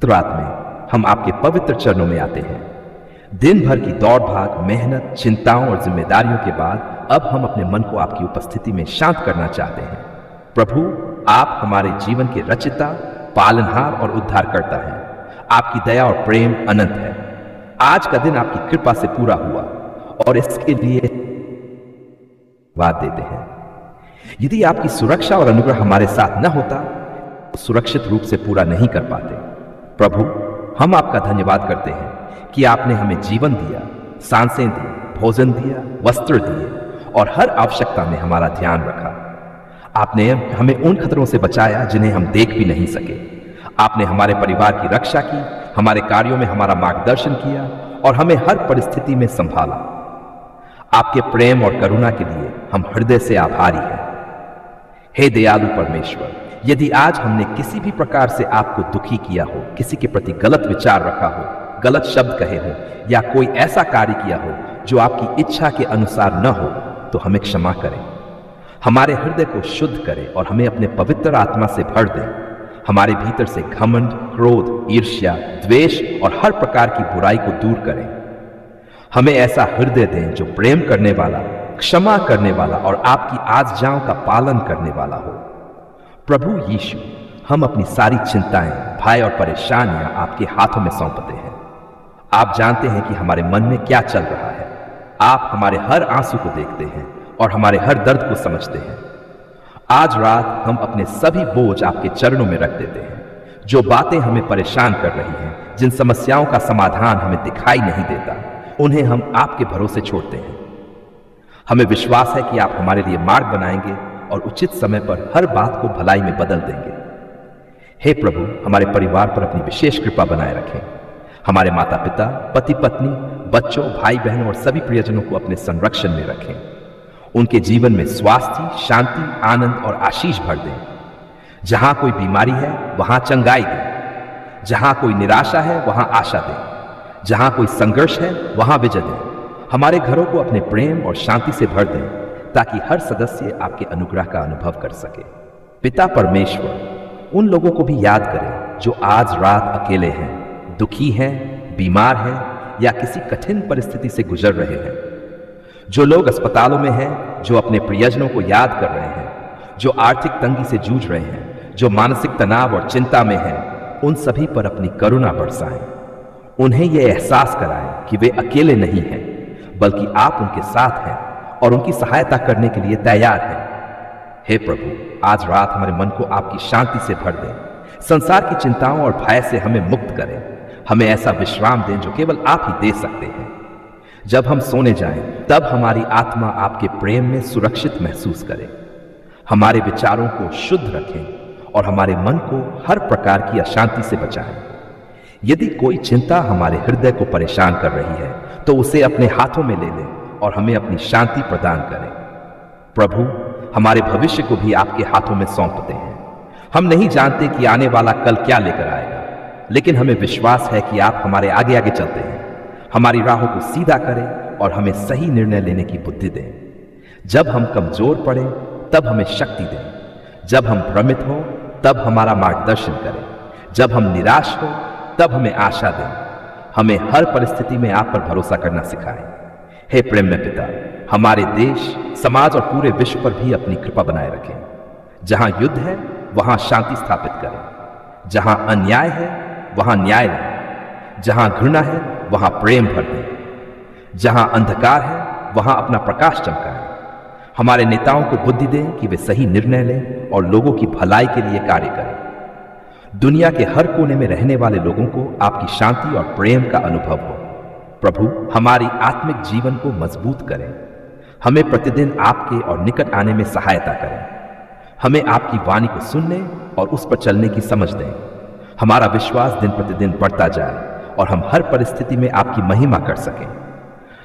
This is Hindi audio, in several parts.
पवित्र रात में हम आपके पवित्र चरणों में आते हैं। दिन भर की दौड़ भाग, मेहनत, चिंताओं और जिम्मेदारियों के बाद अब हम अपने मन को आपकी उपस्थिति में शांत करना चाहते हैं। प्रभु, आप हमारे जीवन के रचिता, पालनहार और उद्धारकर्ता हैं। आपकी दया और प्रेम अनंत है। आज का दिन आपकी कृपा से पूरा हुआ और इसके लिए धन्यवाद देते हैं। यदि आपकी सुरक्षा और अनुग्रह हमारे साथ न होता तो सुरक्षित रूप से पूरा नहीं कर पाते। प्रभु, हम आपका धन्यवाद करते हैं कि आपने हमें जीवन दिया, सांसें दी, भोजन दिया, वस्त्र दिए और हर आवश्यकता में हमारा ध्यान रखा। आपने हमें उन खतरों से बचाया जिन्हें हम देख भी नहीं सके। आपने हमारे परिवार की रक्षा की, हमारे कार्यों में हमारा मार्गदर्शन किया और हमें हर परिस्थिति में संभाला। आपके प्रेम और करुणा के लिए हम हृदय से आभारी हैं। हे दयालु परमेश्वर, यदि आज हमने किसी भी प्रकार से आपको दुखी किया हो, किसी के प्रति गलत विचार रखा हो, गलत शब्द कहे हो या कोई ऐसा कार्य किया हो जो आपकी इच्छा के अनुसार न हो, तो हमें क्षमा करें। हमारे हृदय को शुद्ध करें और हमें अपने पवित्र आत्मा से भर दें। हमारे भीतर से घमंड, क्रोध, ईर्ष्या, द्वेष और हर प्रकार की बुराई को दूर करें। हमें ऐसा हृदय दें जो प्रेम करने वाला, क्षमा करने वाला और आपकी आज्ञाओं का पालन करने वाला हो। प्रभु यीशु, हम अपनी सारी चिंताएं, भय और परेशानियां आपके हाथों में सौंपते हैं। आप जानते हैं कि हमारे मन में क्या चल रहा है। आप हमारे हर आंसू को देखते हैं और हमारे हर दर्द को समझते हैं। आज रात हम अपने सभी बोझ आपके चरणों में रख देते हैं। जो बातें हमें परेशान कर रही हैं, जिन समस्याओं का समाधान हमें दिखाई नहीं देता, उन्हें हम आपके भरोसे छोड़ते हैं। हमें विश्वास है कि आप हमारे लिए मार्ग बनाएंगे और उचित समय पर हर बात को भलाई में बदल देंगे। हे प्रभु, हमारे परिवार पर अपनी विशेष कृपा बनाए रखें। हमारे माता पिता, पति पत्नी, बच्चों, भाई बहनों और सभी प्रियजनों को अपने संरक्षण में रखें। उनके जीवन में स्वास्थ्य, शांति, आनंद और आशीष भर दें। जहां कोई बीमारी है वहां चंगाई दें। जहां कोई निराशा है वहां आशा दें। जहां कोई संघर्ष है वहां विजय दें। हमारे घरों को अपने प्रेम और शांति से भर दें ताकि हर सदस्य आपके अनुग्रह का अनुभव कर सके। पिता परमेश्वर, उन लोगों को भी याद करें जो आज रात अकेले हैं, दुखी हैं, बीमार हैं या किसी कठिन परिस्थिति से गुजर रहे हैं। जो लोग अस्पतालों में हैं, जो अपने प्रियजनों को याद कर रहे हैं, जो आर्थिक तंगी से जूझ रहे हैं, जो मानसिक तनाव और चिंता में हैं, उन सभी पर अपनी करुणा बरसाएं। उन्हें यह एहसास कराएं कि वे अकेले नहीं हैं, बल्कि आप उनके साथ हैं और उनकी सहायता करने के लिए तैयार हैं। हे प्रभु, आज रात हमारे मन को आपकी शांति से भर दें। संसार की चिंताओं और भय से हमें मुक्त करें। हमें ऐसा विश्राम दें जो केवल आप ही दे सकते हैं। जब हम सोने जाएं, तब हमारी आत्मा आपके प्रेम में सुरक्षित महसूस करे। हमारे विचारों को शुद्ध रखें और हमारे मन को हर प्रकार की अशांति से बचाएं। यदि कोई चिंता हमारे हृदय को परेशान कर रही है, तो उसे अपने हाथों में ले लें और हमें अपनी शांति प्रदान करें। प्रभु, हमारे भविष्य को भी आपके हाथों में सौंपते हैं। हम नहीं जानते कि आने वाला कल क्या लेकर आएगा, लेकिन हमें विश्वास है कि आप हमारे आगे आगे चलते हैं। हमारी राहों को सीधा करें और हमें सही निर्णय लेने की बुद्धि दें। जब हम कमजोर पड़े तब हमें शक्ति दें। जब हम भ्रमित हो तब हमारा मार्गदर्शन करें। जब हम निराश हो तब हमें आशा दें। हमें हर परिस्थिति में आप पर भरोसा करना सिखाएं। हे प्रेम में पिता, हमारे देश, समाज और पूरे विश्व पर भी अपनी कृपा बनाए रखें। जहां युद्ध है वहां शांति स्थापित करें। जहां अन्याय है वहां न्याय लाएं। जहां घृणा है वहां प्रेम भर दें। जहां अंधकार है वहां अपना प्रकाश चमकाएं। हमारे नेताओं को बुद्धि दें कि वे सही निर्णय लें और लोगों की भलाई के लिए कार्य करें। दुनिया के हर कोने में रहने वाले लोगों को आपकी शांति और प्रेम का अनुभव हो। प्रभु, हमारी आत्मिक जीवन को मजबूत करें। हमें प्रतिदिन आपके और निकट आने में सहायता करें। हमें आपकी वाणी को सुनने और उस पर चलने की समझ दें। हमारा विश्वास दिन प्रतिदिन बढ़ता जाए और हम हर परिस्थिति में आपकी महिमा कर सकें।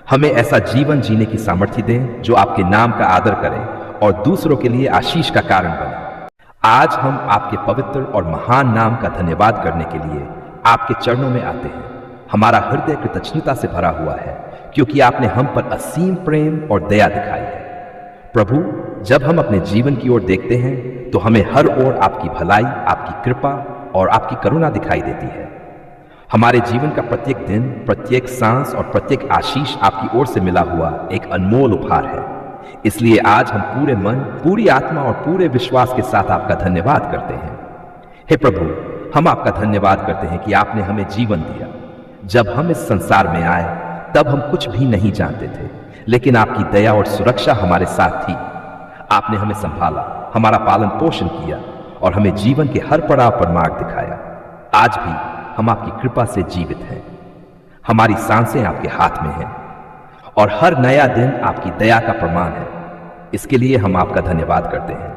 हमें ऐसा जीवन जीने की सामर्थ्य दें जो आपके नाम का आदर करे और दूसरों के लिए आशीष का कारण बने। आज हम आपके पवित्र और महान नाम का धन्यवाद करने के लिए आपके चरणों में आते हैं। हमारा हृदय कृतज्ञता से भरा हुआ है क्योंकि आपने हम पर असीम प्रेम और दया दिखाई है। प्रभु, जब हम अपने जीवन की ओर देखते हैं तो हमें हर ओर आपकी भलाई, आपकी कृपा और आपकी करुणा दिखाई देती है। हमारे जीवन का प्रत्येक दिन, प्रत्येक सांस और प्रत्येक आशीष आपकी ओर से मिला हुआ एक अनमोल उपहार है। इसलिए आज हम पूरे मन, पूरी आत्मा और पूरे विश्वास के साथ आपका धन्यवाद करते हैं। हे प्रभु, हम आपका धन्यवाद करते हैं कि आपने हमें जीवन दिया। जब हम इस संसार में आए तब हम कुछ भी नहीं जानते थे, लेकिन आपकी दया और सुरक्षा हमारे साथ थी। आपने हमें संभाला, हमारा पालन पोषण किया और हमें जीवन के हर पड़ाव पर मार्ग दिखाया। आज भी हम आपकी कृपा से जीवित हैं। हमारी सांसें आपके हाथ में हैं और हर नया दिन आपकी दया का प्रमाण है। इसके लिए हम आपका धन्यवाद करते हैं।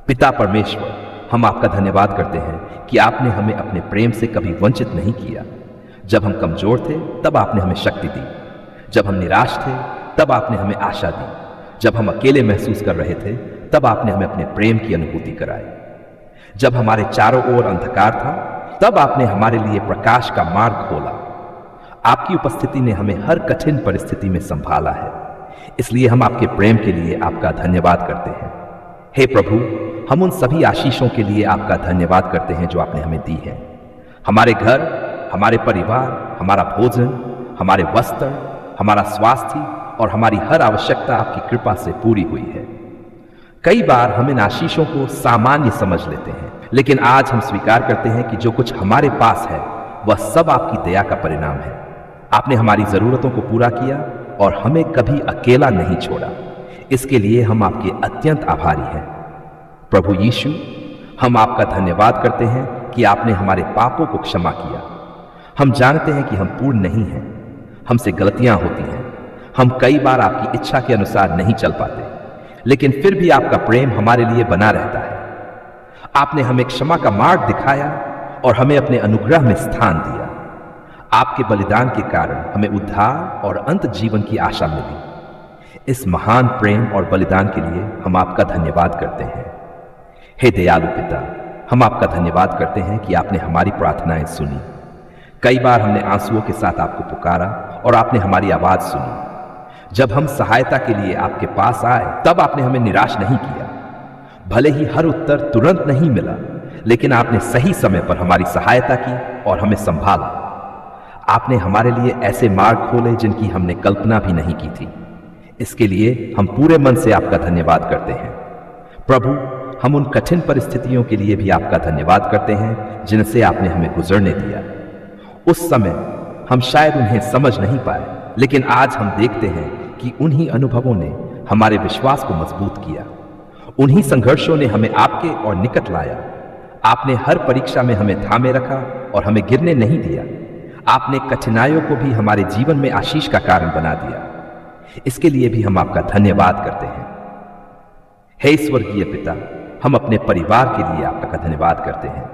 पिता परमेश्वर, हम आपका धन्यवाद करते हैं कि आपने हमें अपने प्रेम से कभी वंचित नहीं किया। जब हम कमजोर थे तब आपने हमें शक्ति दी। जब हम निराश थे तब आपने हमें आशा दी। जब हम अकेले महसूस कर रहे थे तब आपने हमें अपने प्रेम की अनुभूति कराई। जब हमारे चारों ओर अंधकार था तब आपने हमारे लिए प्रकाश का मार्ग खोला। आपकी उपस्थिति ने हमें हर कठिन परिस्थिति में संभाला है। इसलिए हम आपके प्रेम के लिए आपका धन्यवाद करते हैं। हे प्रभु, हम उन सभी आशीषों के लिए आपका धन्यवाद करते हैं जो आपने हमें दी है। हमारे घर, हमारे परिवार, हमारा भोजन, हमारे वस्त्र, हमारा स्वास्थ्य और हमारी हर आवश्यकता आपकी कृपा से पूरी हुई है। कई बार हम इन आशीषों को सामान्य समझ लेते हैं, लेकिन आज हम स्वीकार करते हैं कि जो कुछ हमारे पास है वह सब आपकी दया का परिणाम है। आपने हमारी जरूरतों को पूरा किया और हमें कभी अकेला नहीं छोड़ा। इसके लिए हम आपके अत्यंत आभारी हैं। प्रभु यीशु, हम आपका धन्यवाद करते हैं कि आपने हमारे पापों को क्षमा किया। हम जानते हैं कि हम पूर्ण नहीं हैं, हमसे गलतियां होती हैं। हम कई बार आपकी इच्छा के अनुसार नहीं चल पाते, लेकिन फिर भी आपका प्रेम हमारे लिए बना रहता है। आपने हमें क्षमा का मार्ग दिखाया और हमें अपने अनुग्रह में स्थान दिया। आपके बलिदान के कारण हमें उद्धार और अंत जीवन की आशा मिली। इस महान प्रेम और बलिदान के लिए हम आपका धन्यवाद करते हैं। हे दयालु पिता, हम आपका धन्यवाद करते हैं कि आपने हमारी प्रार्थनाएं सुनी। कई बार हमने आंसुओं के साथ आपको पुकारा और आपने हमारी आवाज सुनी। जब हम सहायता के लिए आपके पास आए तब आपने हमें निराश नहीं किया। भले ही हर उत्तर तुरंत नहीं मिला, लेकिन आपने सही समय पर हमारी सहायता की और हमें संभाला। आपने हमारे लिए ऐसे मार्ग खोले जिनकी हमने कल्पना भी नहीं की थी। इसके लिए हम पूरे मन से आपका धन्यवाद करते हैं। प्रभु, हम उन कठिन परिस्थितियों के लिए भी आपका धन्यवाद करते हैं जिनसे आपने हमें गुजरने दिया। उस समय हम शायद उन्हें समझ नहीं पाए, लेकिन आज हम देखते हैं कि उन्हीं अनुभवों ने हमारे विश्वास को मजबूत किया। उन्हीं संघर्षों ने हमें आपके और निकट लाया। आपने हर परीक्षा में हमें थामे रखा और हमें गिरने नहीं दिया। आपने कठिनाइयों को भी हमारे जीवन में आशीष का कारण बना दिया। इसके लिए भी हम आपका धन्यवाद करते हैं। हे स्वर्गीय पिता, हम अपने परिवार के लिए आपका धन्यवाद करते हैं।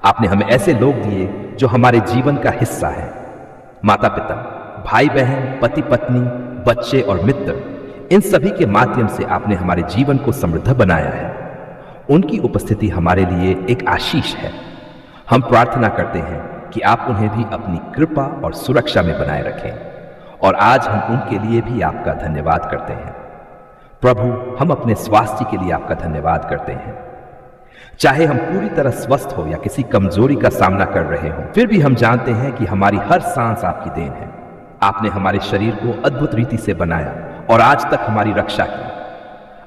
आपने हमें ऐसे लोग दिए जो हमारे जीवन का हिस्सा है। माता पिता, भाई बहन, पति पत्नी, बच्चे और मित्र, इन सभी के माध्यम से आपने हमारे जीवन को समृद्ध बनाया है। उनकी उपस्थिति हमारे लिए एक आशीष है। हम प्रार्थना करते हैं कि आप उन्हें भी अपनी कृपा और सुरक्षा में बनाए रखें और आज हम उनके लिए भी आपका धन्यवाद करते हैं। प्रभु, हम अपने स्वास्थ्य के लिए आपका धन्यवाद करते हैं। चाहे हम पूरी तरह स्वस्थ हो या किसी कमजोरी का सामना कर रहे हो, फिर भी हम जानते हैं कि हमारी हर सांस आपकी देन है। आपने हमारे शरीर को अद्भुत रीति से बनाया और आज तक हमारी रक्षा की।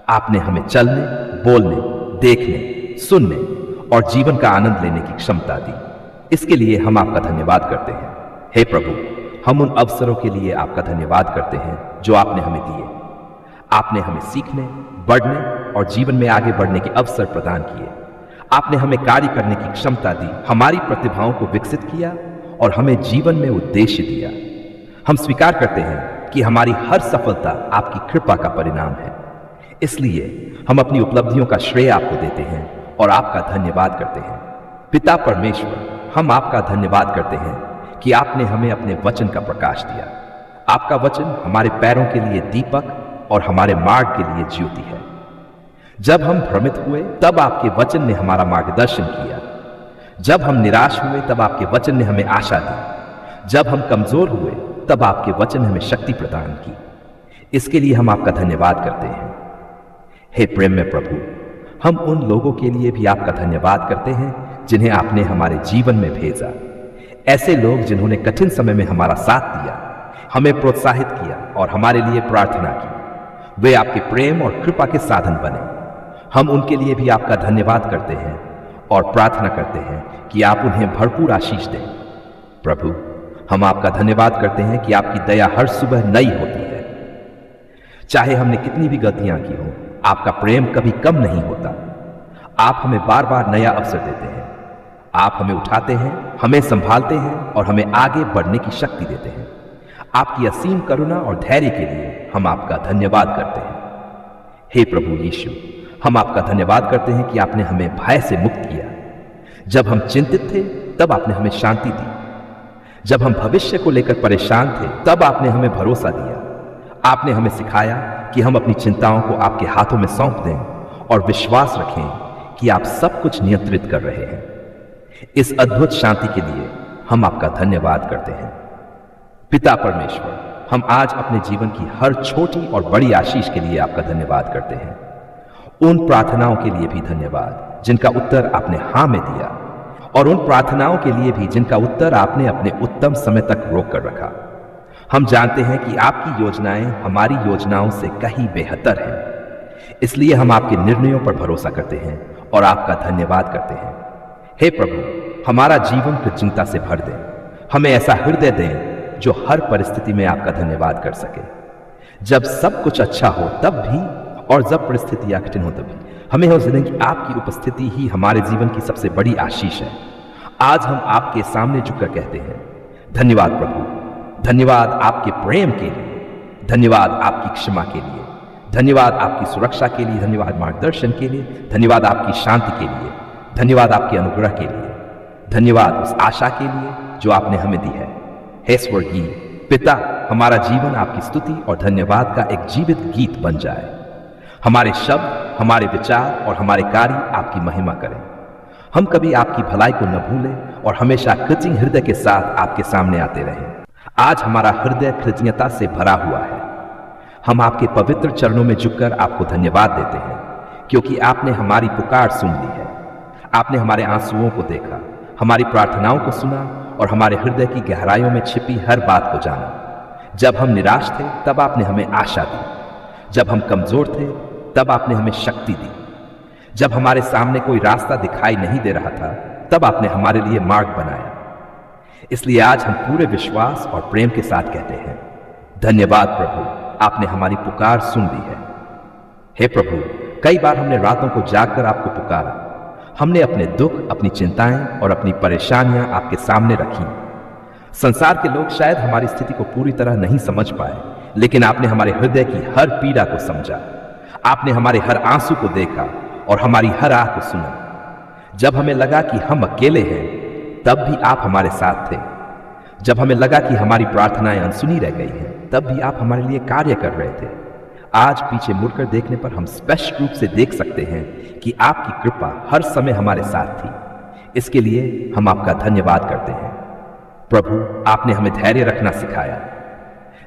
आपने हमें चलने, बोलने, देखने, सुनने और जीवन का आनंद लेने की क्षमता दी। इसके लिए हम आपका धन्यवाद करते हैं। हे प्रभु, हम उन अवसरों के लिए आपका धन्यवाद करते हैं जो आपने हमें दिए। आपने हमें सीखने, बढ़ने और जीवन में आगे बढ़ने के अवसर प्रदान किए। आपने हमें कार्य करने की क्षमता दी, हमारी प्रतिभाओं को विकसित किया और हमें जीवन में उद्देश्य दिया। हम स्वीकार करते हैं कि हमारी हर सफलता आपकी कृपा का परिणाम है। इसलिए हम अपनी उपलब्धियों का श्रेय आपको देते हैं और आपका धन्यवाद करते हैं। पिता परमेश्वर, हम आपका धन्यवाद करते हैं कि आपने हमें अपने वचन का प्रकाश दिया। आपका वचन हमारे पैरों के लिए दीपक और हमारे मार्ग के लिए ज्योति है। जब हम भ्रमित हुए तब आपके वचन ने हमारा मार्गदर्शन किया। जब हम निराश हुए तब आपके वचन ने हमें आशा दी। जब हम कमजोर हुए तब आपके वचन ने हमें शक्ति प्रदान की। इसके लिए हम आपका धन्यवाद करते हैं। हे प्रेम में प्रभु, हम उन लोगों के लिए भी आपका धन्यवाद करते हैं जिन्हें आपने हमारे जीवन में भेजा। ऐसे लोग जिन्होंने कठिन समय में हमारा साथ दिया, हमें प्रोत्साहित किया और हमारे लिए प्रार्थना की, वे आपके प्रेम और कृपा के साधन बने। हम उनके लिए भी आपका धन्यवाद करते हैं और प्रार्थना करते हैं कि आप उन्हें भरपूर आशीष दें। प्रभु, हम आपका धन्यवाद करते हैं कि आपकी दया हर सुबह नई होती है। चाहे हमने कितनी भी गलतियां की हों, आपका प्रेम कभी कम नहीं होता। आप हमें बार बार नया अवसर देते हैं। आप हमें उठाते हैं, हमें संभालते हैं और हमें आगे बढ़ने की शक्ति देते हैं। आपकी असीम करुणा और धैर्य के लिए हम आपका धन्यवाद करते हैं। हे प्रभु यीशु, हम आपका धन्यवाद करते हैं कि आपने हमें भय से मुक्त किया। जब हम चिंतित थे तब आपने हमें शांति दी। जब हम भविष्य को लेकर परेशान थे तब आपने हमें भरोसा दिया। आपने हमें सिखाया कि हम अपनी चिंताओं को आपके हाथों में सौंप दें और विश्वास रखें कि आप सब कुछ नियंत्रित कर रहे हैं। इस अद्भुत शांति के लिए हम आपका धन्यवाद करते हैं। पिता परमेश्वर, हम आज अपने जीवन की हर छोटी और बड़ी आशीष के लिए आपका धन्यवाद करते हैं। उन प्रार्थनाओं के लिए भी धन्यवाद जिनका उत्तर आपने हाँ में दिया, और उन प्रार्थनाओं के लिए भी जिनका उत्तर आपने अपने उत्तम समय तक रोक कर रखा। हम जानते हैं कि आपकी योजनाएं हमारी योजनाओं से कहीं बेहतर हैं, इसलिए हम आपके निर्णयों पर भरोसा करते हैं और आपका धन्यवाद करते हैं। हे प्रभु, हमारा जीवन कृतज्ञता से भर दें। हमें ऐसा हृदय दें जो हर परिस्थिति में आपका धन्यवाद कर सके। जब सब कुछ अच्छा हो तब भी, और जब परिस्थितियां कठिन हो तब भी, हमें हौसला दें कि आपकी उपस्थिति ही हमारे जीवन की सबसे बड़ी आशीष है। आज हम आपके सामने झुककर कहते हैं, धन्यवाद प्रभु। धन्यवाद आपके प्रेम के लिए, धन्यवाद आपकी क्षमा के लिए, धन्यवाद आपकी सुरक्षा के लिए, धन्यवाद मार्गदर्शन के लिए, धन्यवाद आपकी शांति के लिए, धन्यवाद आपके अनुग्रह के लिए, धन्यवाद उस आशा के लिए जो आपने हमें दी है। हे स्वर्गीय पिता, हमारा जीवन आपकी स्तुति और धन्यवाद का एक जीवित गीत बन जाए। हमारे शब्द, हमारे विचार और हमारे कार्य आपकी महिमा करें। हम कभी आपकी भलाई को न भूलें और हमेशा कृतज्ञ हृदय के साथ आपके सामने आते रहें। आज हमारा हृदय कृतज्ञता से भरा हुआ है। हम आपके पवित्र चरणों में झुककर आपको धन्यवाद देते हैं, क्योंकि आपने हमारी पुकार सुन ली है। आपने हमारे आंसुओं को देखा, हमारी प्रार्थनाओं को सुना और हमारे हृदय की गहराइयों में छिपी हर बात को जाना। जब हम निराश थे तब आपने हमें आशा दी। जब हम कमजोर थे तब आपने हमें शक्ति दी। जब हमारे सामने कोई रास्ता दिखाई नहीं दे रहा था तब आपने हमारे लिए मार्ग बनाया। इसलिए आज हम पूरे विश्वास और प्रेम के साथ कहते हैं, धन्यवाद प्रभु, आपने हमारी पुकार सुन ली है। हे प्रभु, कई बार हमने रातों को जागकर आपको पुकारा। हमने अपने दुख, अपनी चिंताएं और अपनी परेशानियां आपके सामने रखी। संसार के लोग शायद हमारी स्थिति को पूरी तरह नहीं समझ पाए, लेकिन आपने हमारे हृदय की हर पीड़ा को समझा। आपने हमारे हर आंसू को देखा और हमारी हर आह को सुना। जब हमें लगा कि हम अकेले हैं तब भी आप हमारे साथ थे। जब हमें लगा कि हमारी प्रार्थनाएं अनसुनी रह गई हैं तब भी आप हमारे लिए कार्य कर रहे थे। आज पीछे मुड़कर देखने पर हम स्पष्ट रूप से देख सकते हैं कि आपकी कृपा हर समय हमारे साथ थी। इसके लिए हम आपका धन्यवाद करते हैं। प्रभु, आपने हमें धैर्य रखना सिखाया।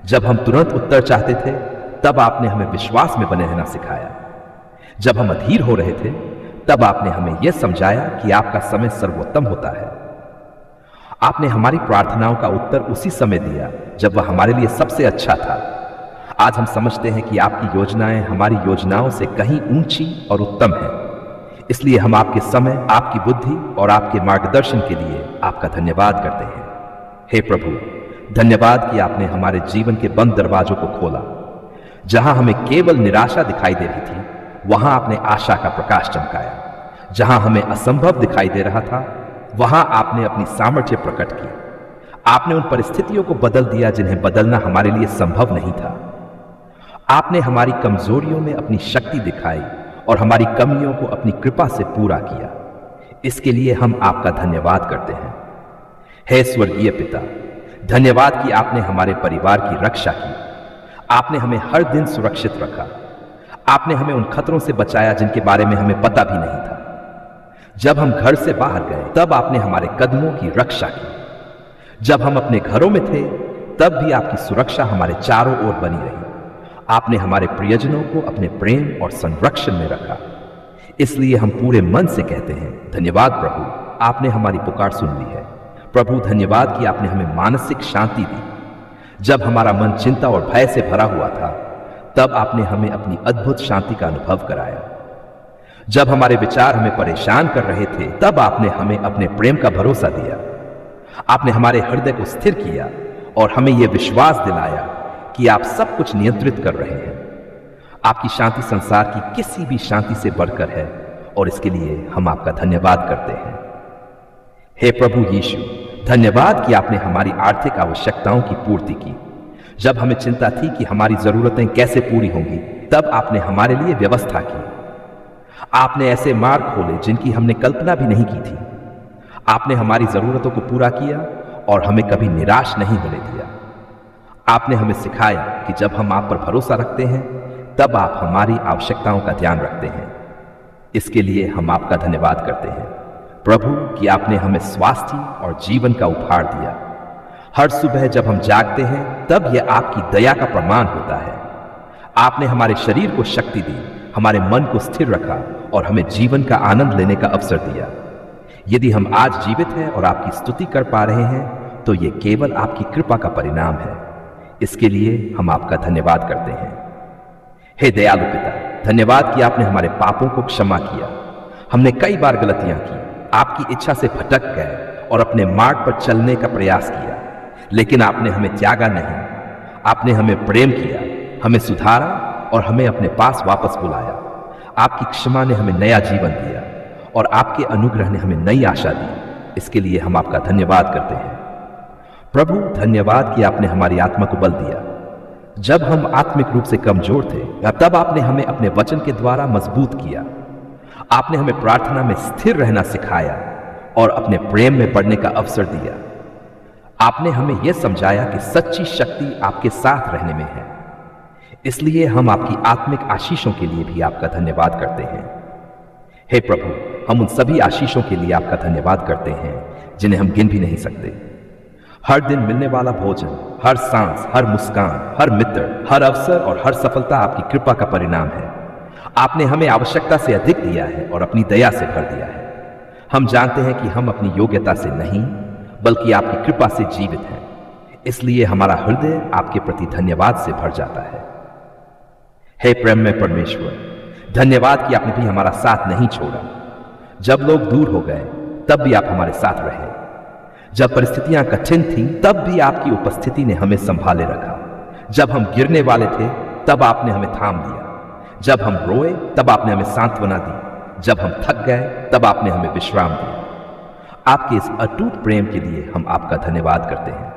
जब हम तुरंत उत्तर चाहते थे तब आपने हमें विश्वास में बने रहना सिखाया। जब हम अधीर हो रहे थे तब आपने हमें यह समझाया कि आपका समय सर्वोत्तम होता है। आपने हमारी प्रार्थनाओं का उत्तर उसी समय दिया जब वह हमारे लिए सबसे अच्छा था। आज हम समझते हैं कि आपकी योजनाएं हमारी योजनाओं से कहीं ऊंची और उत्तम है। इसलिए हम आपके समय, आपकी बुद्धि और आपके मार्गदर्शन के लिए आपका धन्यवाद करते हैं। हे प्रभु, धन्यवाद कि आपने हमारे जीवन के बंद दरवाजों को खोला। जहां हमें केवल निराशा दिखाई दे रही थी, वहां आपने आशा का प्रकाश चमकाया। जहां हमें असंभव दिखाई दे रहा था, वहां आपने अपनी सामर्थ्य प्रकट की। आपने उन परिस्थितियों को बदल दिया जिन्हें बदलना हमारे लिए संभव नहीं था। आपने हमारी कमजोरियों में अपनी शक्ति दिखाई और हमारी कमियों को अपनी कृपा से पूरा किया। इसके लिए हम आपका धन्यवाद करते हैं। हे स्वर्गीय पिता, धन्यवाद कि आपने हमारे परिवार की रक्षा की। आपने हमें हर दिन सुरक्षित रखा। आपने हमें उन खतरों से बचाया जिनके बारे में हमें पता भी नहीं था। जब हम घर से बाहर गए तब आपने हमारे कदमों की रक्षा की। जब हम अपने घरों में थे तब भी आपकी सुरक्षा हमारे चारों ओर बनी रही। आपने हमारे प्रियजनों को अपने प्रेम और संरक्षण में रखा। इसलिए हम पूरे मन से कहते हैं, धन्यवाद प्रभु, आपने हमारी पुकार सुन ली है। प्रभु धन्यवाद कि आपने हमें मानसिक शांति दी। जब हमारा मन चिंता और भय से भरा हुआ था, तब आपने हमें अपनी अद्भुत शांति का अनुभव कराया। जब हमारे विचार हमें परेशान कर रहे थे, तब आपने हमें अपने प्रेम का भरोसा दिया। आपने हमारे हृदय को स्थिर किया और हमें यह विश्वास दिलाया कि आप सब कुछ नियंत्रित कर रहे हैं। आपकी शांति संसार की किसी भी शांति से बढ़कर है और इसके लिए हम आपका धन्यवाद करते हैं। हे प्रभु यीशु, धन्यवाद कि आपने हमारी आर्थिक आवश्यकताओं की पूर्ति की। जब हमें चिंता थी कि हमारी जरूरतें कैसे पूरी होंगी, तब आपने हमारे लिए व्यवस्था की। आपने ऐसे मार्ग खोले जिनकी हमने कल्पना भी नहीं की थी। आपने हमारी जरूरतों को पूरा किया और हमें कभी निराश नहीं होने दिया। आपने हमें सिखाया कि जब हम आप पर भरोसा रखते हैं, तब आप हमारी आवश्यकताओं का ध्यान रखते हैं। इसके लिए हम आपका धन्यवाद करते हैं प्रभु कि आपने हमें स्वास्थ्य और जीवन का उपहार दिया। हर सुबह जब हम जागते हैं, तब यह आपकी दया का प्रमाण होता है। आपने हमारे शरीर को शक्ति दी, हमारे मन को स्थिर रखा और हमें जीवन का आनंद लेने का अवसर दिया। यदि हम आज जीवित हैं और आपकी स्तुति कर पा रहे हैं, तो यह केवल आपकी कृपा का परिणाम है। इसके लिए हम आपका धन्यवाद करते हैं। हे दयालु पिता, धन्यवाद कि आपने हमारे पापों को क्षमा किया। हमने कई बार गलतियां की, आपकी इच्छा से भटक गए और अपने मार्ग पर चलने का प्रयास किया, लेकिन आपने हमें त्यागा नहीं। आपने हमें प्रेम किया, हमें सुधारा और हमें अपने पास वापस बुलाया। आपकी क्षमा ने हमें नया जीवन दिया और आपके अनुग्रह ने हमें नई आशा दी। इसके लिए हम आपका धन्यवाद करते हैं प्रभु। धन्यवाद कि आपने हमारी आत्मा को बल दिया। जब हम आत्मिक रूप से कमजोर थे, तब आपने हमें अपने वचन के द्वारा मजबूत किया। आपने हमें प्रार्थना में स्थिर रहना सिखाया और अपने प्रेम में बढ़ने का अवसर दिया। आपने हमें यह समझाया कि सच्ची शक्ति आपके साथ रहने में है। इसलिए हम आपकी आत्मिक आशीषों के लिए भी आपका धन्यवाद करते हैं। हे प्रभु, हम उन सभी आशीषों के लिए आपका धन्यवाद करते हैं जिन्हें हम गिन भी नहीं सकते। हर दिन मिलने वाला भोजन, हर सांस, हर मुस्कान, हर मित्र, हर अवसर और हर सफलता आपकी कृपा का परिणाम है। आपने हमें आवश्यकता से अधिक दिया है और अपनी दया से भर दिया है। हम जानते हैं कि हम अपनी योग्यता से नहीं, बल्कि आपकी कृपा से जीवित हैं। इसलिए हमारा हृदय आपके प्रति धन्यवाद से भर जाता है। हे प्रेम में परमेश्वर, धन्यवाद कि आपने भी हमारा साथ नहीं छोड़ा। जब लोग दूर हो गए, तब भी आप हमारे साथ रहे। जब परिस्थितियां कठिन थीं, तब भी आपकी उपस्थिति ने हमें संभाले रखा। जब हम गिरने वाले थे, तब आपने हमें थाम दिया। जब हम रोए, तब आपने हमें सांत्वना दी। जब हम थक गए, तब आपने हमें विश्राम दिया। आपके इस अटूट प्रेम के लिए हम आपका धन्यवाद करते हैं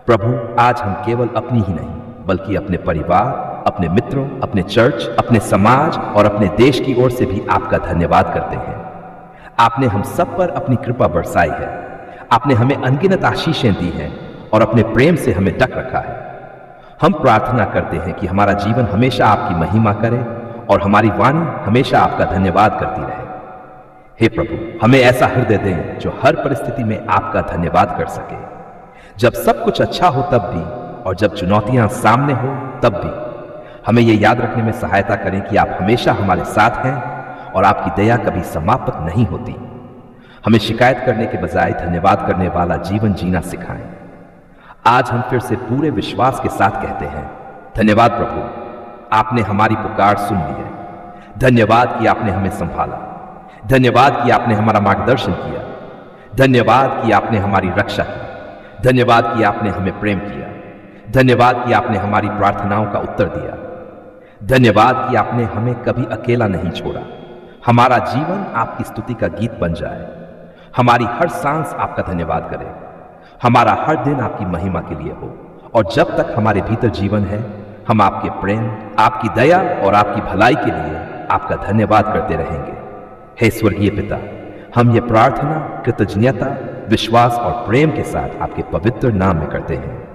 प्रभु। आज हम केवल अपनी ही नहीं, बल्कि अपने परिवार, अपने मित्रों, अपने चर्च, अपने समाज और अपने देश की ओर से भी आपका धन्यवाद करते हैं। आपने हम सब पर अपनी कृपा बरसाई है। आपने हमें अनगिनत आशीषें दी हैं और अपने प्रेम से हमें ढक रखा है। हम प्रार्थना करते हैं कि हमारा जीवन हमेशा आपकी महिमा करे और हमारी वाणी हमेशा आपका धन्यवाद करती रहे। हे प्रभु, हमें ऐसा हृदय दें जो हर परिस्थिति में आपका धन्यवाद कर सके। जब सब कुछ अच्छा हो तब भी, और जब चुनौतियां सामने हो तब भी। हमें यह याद रखने में सहायता करें कि आप हमेशा हमारे साथ हैं और आपकी दया कभी समाप्त नहीं होती। हमें शिकायत करने के बजाय धन्यवाद करने वाला जीवन जीना सिखाएं। आज हम फिर से पूरे विश्वास के साथ कहते हैं, धन्यवाद प्रभु, आपने हमारी पुकार सुन ली है। धन्यवाद कि आपने हमें संभाला। धन्यवाद कि आपने हमारा मार्गदर्शन किया। धन्यवाद कि आपने हमारी रक्षा की। धन्यवाद कि आपने हमें प्रेम किया। धन्यवाद कि आपने हमारी प्रार्थनाओं का उत्तर दिया। धन्यवाद कि आपने हमें कभी अकेला नहीं छोड़ा। हमारा जीवन आपकी स्तुति का गीत बन जाए। हमारी हर सांस आपका धन्यवाद करे। हमारा हर दिन आपकी महिमा के लिए हो, और जब तक हमारे भीतर जीवन है, हम आपके प्रेम, आपकी दया और आपकी भलाई के लिए आपका धन्यवाद करते रहेंगे। हे स्वर्गीय पिता, हम ये प्रार्थना कृतज्ञता, विश्वास और प्रेम के साथ आपके पवित्र नाम में करते हैं।